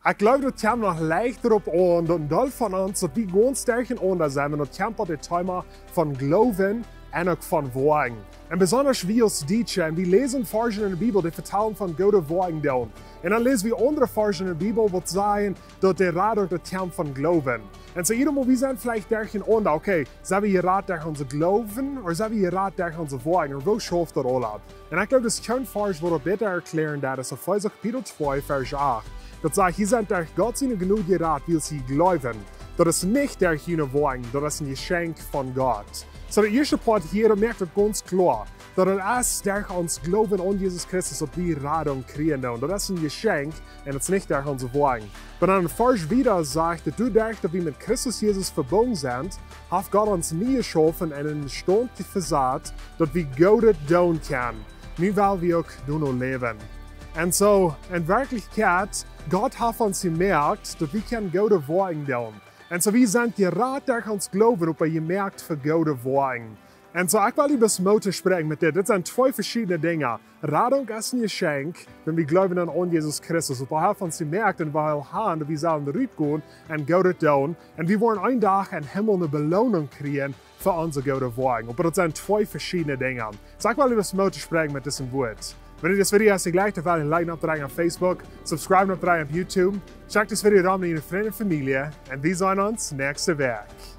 Ik geloof dat het nog leicht erop aan dat een deel van ons dat die gewoon sterk onder zijn en dat het het thema van geloven en ook van wagen. En besonders wie als Wichtich, en we lezen versen in de Bibel die vertellen van Gode wagen doen. En dan lezen we andere versen in de Bibel wat zeggen dat de raad ook het thema van geloven. En zo iedereen, wie zijn vielleicht dergelijke onder, oké, zijn we je raad tegen onze geloven, of zijn we je raad tegen onze wagen, of wo schoof dat al op? En ik geloof dat geen vers wordt beter erklären, dat is op Kapitel 2, vers 8. Dat sagt, hier sind durch Gott seine genug gerat, will sie glauben. Das ist nicht durch jene Wagen, das ist ein Geschenk von Gott. So der erste Part hier merkt das ganz klar, dass es durch uns Glauben an Jesus Christus, dass wir Radung kriegen. Das ist ein Geschenk und das ist nicht durch unsere Wagen. Wenn dann Vers wieder sagt, dass du denkst, dass wir mit Christus Jesus verbunden sind, hat Gott uns nie geschaffen und einen Stand versagt, dass wir Gott tun können. Nur weil wir auch noch leben. Und so, in Wirklichkeit, Gott hat uns gemerkt, dass wir Gode Wagen tun. Und so, wir sind gerade durch uns Glauben, ob er gemerkt für Gode Wagen. Und so, ich will über das Motto sprechen mit dir. Das sind zwei verschiedene Dinge. Radung ist ein Geschenk, wenn wir glauben an Jesus Christus. Und wir haben uns gemerkt und wir haben, dass wir sollen zurückgehen und Gode tun. Und wir wollen einen Tag im Himmel eine Belohnung kriegen für unsere Gode Wagen. Aber das sind zwei verschiedene Dinge. So, ich will über das Motto sprechen mit diesem Wort. Wenn dir das Video hast, gleich te vallen, like op auf Facebook, subscribe op YouTube, check das Video dann mit deinen Freunden und Familie und wir sehen uns nächste Woche.